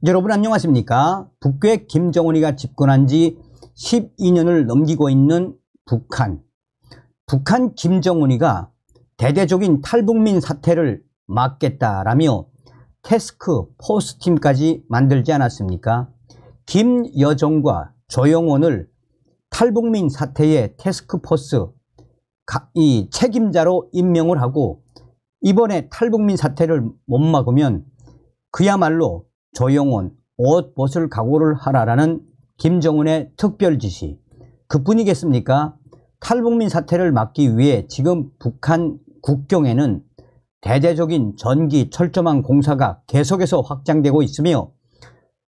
여러분 안녕하십니까? 북괴 김정은이가 집권한 지 12년을 넘기고 있는 북한. 북한 김정은이가 대대적인 탈북민 사태를 막겠다라며 태스크 포스 팀까지 만들지 않았습니까? 김여정과 조영원을 탈북민 사태의 태스크 포스 이 책임자로 임명을 하고, 이번에 탈북민 사태를 못 막으면 그야말로 조영원 옷 벗을 각오를 하라라는 김정은의 특별 지시, 그뿐이겠습니까? 탈북민 사태를 막기 위해 지금 북한 국경에는 대대적인 전기 철조망 공사가 계속해서 확장되고 있으며,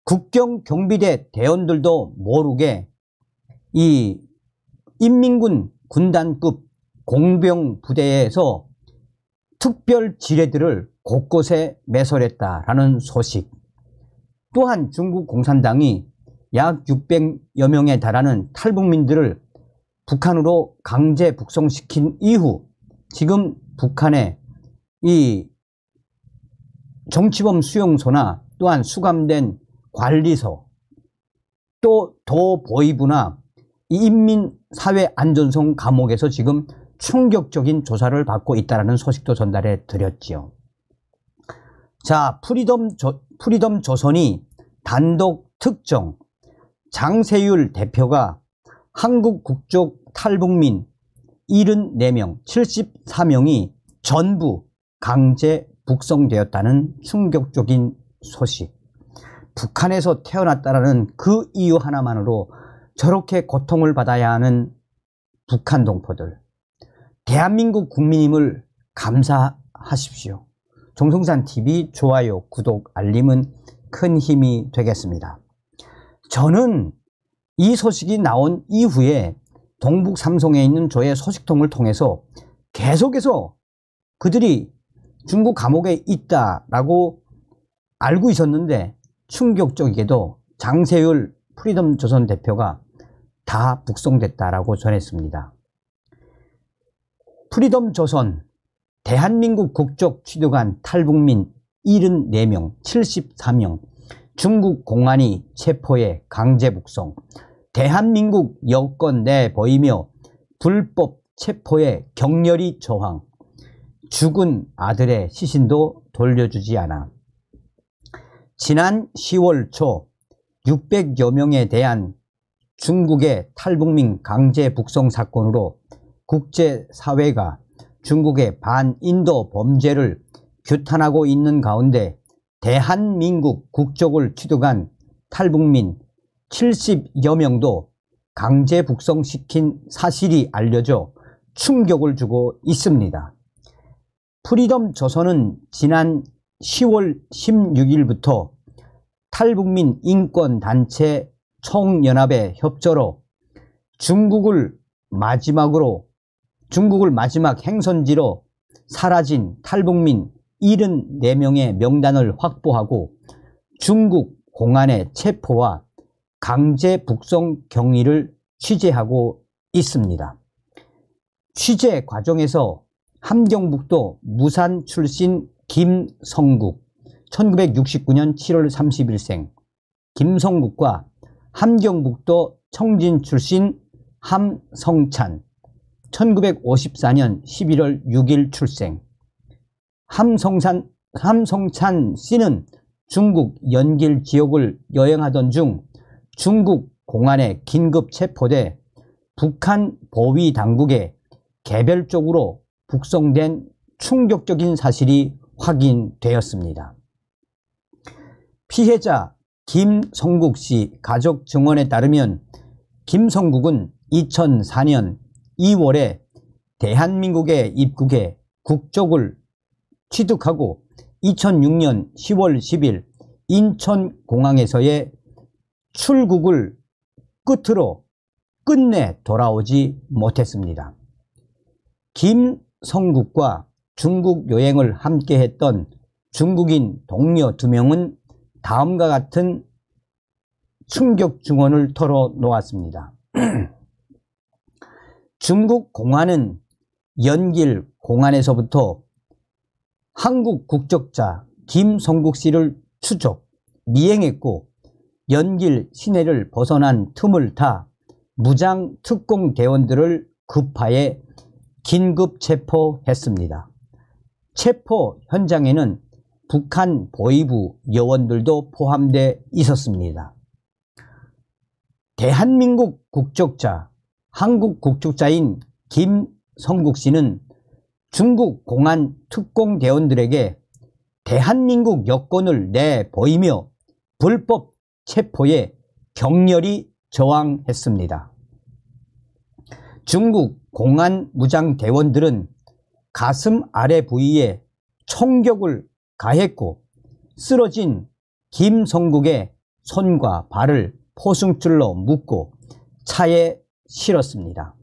국경 경비대 대원들도 모르게 이 인민군 군단급 공병 부대에서 특별 지뢰들을 곳곳에 매설했다라는 소식, 또한 중국 공산당이 약 600여 명에 달하는 탈북민들을 북한으로 강제 북송시킨 이후 지금 북한의 이 정치범 수용소나 또한 수감된 관리소, 또 도보위부나 이 인민사회안전성 감옥에서 지금 충격적인 조사를 받고 있다는 소식도 전달해 드렸지요. 자, 프리덤 조선이 단독 특정, 장세율 대표가 한국 국적 탈북민 74명, 74명이 전부 강제 북송되었다는 충격적인 소식. 북한에서 태어났다는 그 이유 하나만으로 저렇게 고통을 받아야 하는 북한 동포들, 대한민국 국민임을 감사하십시오. 종성산TV 좋아요, 구독, 알림은 큰 힘이 되겠습니다. 저는 이 소식이 나온 이후에 동북 삼성에 있는 저의 소식통을 통해서 계속해서 그들이 중국 감옥에 있다라고 알고 있었는데, 충격적이게도 장세율 프리덤 조선 대표가 다 북송됐다라고 전했습니다. 프리덤 조선 대한민국 국적 취득한 탈북민 74명, 74명 중국 공안이 체포해 강제 북송, 대한민국 여권 내보이며 불법 체포에 격렬히 저항, 죽은 아들의 시신도 돌려주지 않아. 지난 10월 초 600여 명에 대한 중국의 탈북민 강제 북송 사건으로 국제사회가 중국의 반인도 범죄를 규탄하고 있는 가운데 대한민국 국적을 취득한 탈북민 70여 명도 강제 북송시킨 사실이 알려져 충격을 주고 있습니다. 프리덤 조선은 지난 10월 16일부터 탈북민 인권단체 총연합의 협조로 중국을 마지막 행선지로 사라진 탈북민 74명의 명단을 확보하고 중국 공안의 체포와 강제 북송 경위를 취재하고 있습니다. 취재 과정에서 함경북도 무산 출신 김성국, 1969년 7월 30일생 김성국과 함경북도 청진 출신 함성찬, 1954년 11월 6일 출생. 함성찬 씨는 중국 연길 지역을 여행하던 중 중국 공안에 긴급 체포돼 북한 보위 당국에 개별적으로 북송된 충격적인 사실이 확인되었습니다. 피해자 김성국 씨 가족 증언에 따르면 김성국은 2004년 2월에 대한민국에 입국해 국적을 취득하고 2006년 10월 10일 인천공항에서의 출국을 끝으로 끝내 돌아오지 못했습니다. 김성국과 중국 여행을 함께 했던 중국인 동료 2명은 다음과 같은 충격 증언을 털어놓았습니다. 중국 공안은 연길 공안에서부터 한국 국적자 김성국 씨를 추적, 미행했고 연길 시내를 벗어난 틈을 타 무장 특공대원들을 급하에 긴급 체포했습니다. 체포 현장에는 북한 보위부 요원들도 포함되어 있었습니다. 대한민국 국적자, 한국 국적자인 김성국 씨는 중국 공안 특공대원들에게 대한민국 여권을 내보이며 불법 체포에 격렬히 저항했습니다. 중국 공안 무장대원들은 가슴 아래 부위에 총격을 가했고 쓰러진 김성국의 손과 발을 포승줄로 묶고 차에 실었습니다.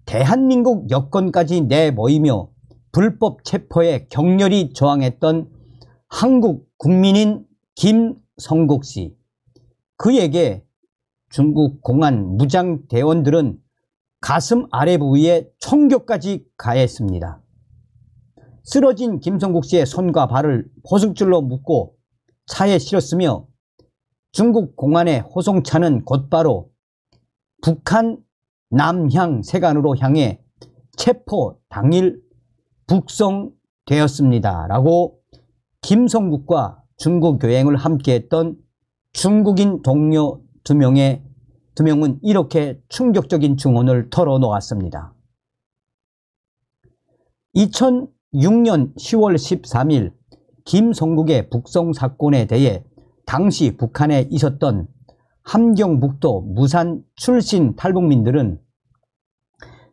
대한민국 여권까지 내보이며 불법 체포에 격렬히 저항했던 한국 국민인 김성국 씨, 그에게 중국 공안 무장대원들은 가슴 아래 부위에 총격까지 가했습니다. 쓰러진 김성국 씨의 손과 발을 포승줄로 묶고 차에 실었으며 중국 공안의 호송차는 곧바로 북한 남향 세관으로 향해 체포 당일 북송되었습니다. 라고 김성국과 중국 여행을 함께했던 중국인 동료 두 명은 이렇게 충격적인 증언을 털어놓았습니다. 2006년 10월 13일 김성국의 북송 사건에 대해 당시 북한에 있었던 함경북도 무산 출신 탈북민들은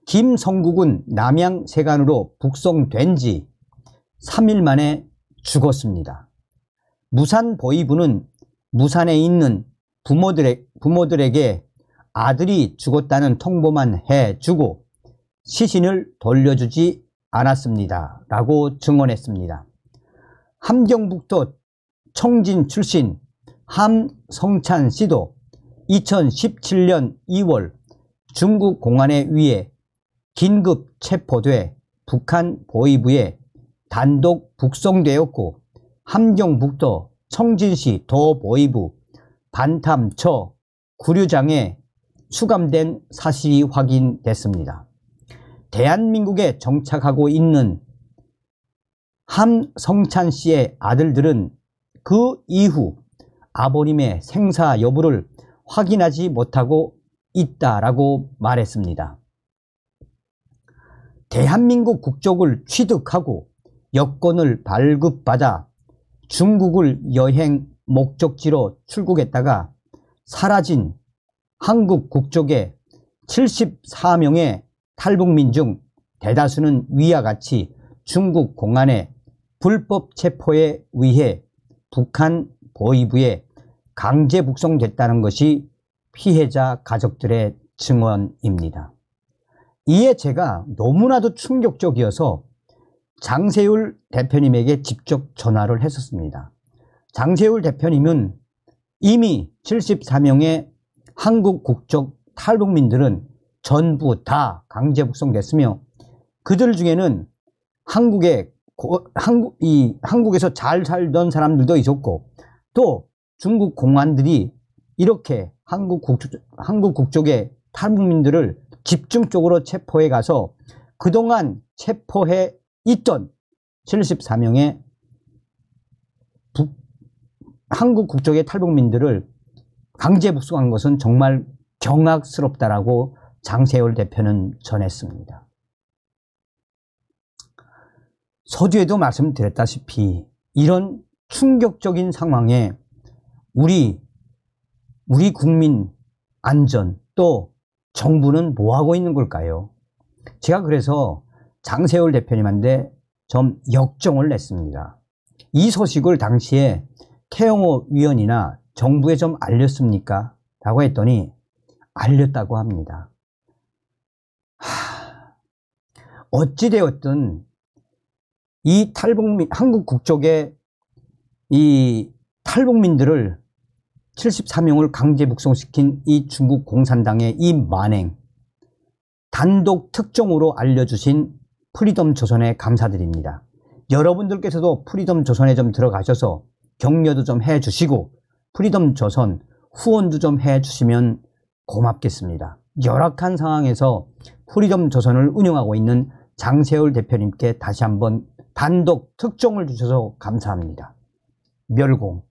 김성국은 남양 세관으로 북송된 지 3일 만에 죽었습니다. 무산 보위부는 무산에 있는 부모들에게 아들이 죽었다는 통보만 해주고 시신을 돌려주지 않았습니다. 라고 증언했습니다. 함경북도 청진 출신 함성찬 씨도 2017년 2월 중국 공안에 의해 긴급 체포돼 북한 보위부에 단독 북송되었고 함경북도 청진시 도보위부 반탐처 구류장에 수감된 사실이 확인됐습니다. 대한민국에 정착하고 있는 함성찬 씨의 아들들은 그 이후 아버님의 생사 여부를 확인하지 못하고 있다라고 말했습니다. 대한민국 국적을 취득하고 여권을 발급받아 중국을 여행 목적지로 출국했다가 사라진 한국 국적의 74명의 탈북민 중 대다수는 위와 같이 중국 공안의 불법 체포에 의해 북한 보위부에 강제 북송됐다는 것이 피해자 가족들의 증언입니다. 이에 제가 너무나도 충격적이어서 장세율 대표님에게 직접 전화를 했었습니다. 장세율 대표님은 이미 74명의 한국 국적 탈북민들은 전부 다 강제 북송됐으며 그들 중에는 한국에서 잘 살던 사람들도 있었고 또 중국 공안들이 이렇게 한국 국적의 탈북민들을 집중적으로 체포해 가서 그동안 체포해 있던 74명의 한국 국적의 탈북민들을 강제 북송한 것은 정말 경악스럽다라고 장세월 대표는 전했습니다. 서두에도 말씀드렸다시피 이런 충격적인 상황에 우리 국민 안전 또 정부는 뭐하고 있는 걸까요? 제가 그래서 장세월 대표님한테 좀 역정을 냈습니다. 이 소식을 당시에 태영호 위원이나 정부에 좀 알렸습니까? 라고 했더니 알렸다고 합니다. 어찌되었든 이 한국 국적의 이 탈북민들을 74명을 강제 북송시킨 이 중국 공산당의 이 만행, 단독 특종으로 알려주신 프리덤 조선에 감사드립니다. 여러분들께서도 프리덤 조선에 좀 들어가셔서 격려도 좀 해주시고 프리덤 조선 후원도 좀 해주시면 고맙겠습니다. 열악한 상황에서 프리덤 조선을 운영하고 있는 장세월 대표님께 다시 한번 단독 특종을 주셔서 감사합니다. 멸공.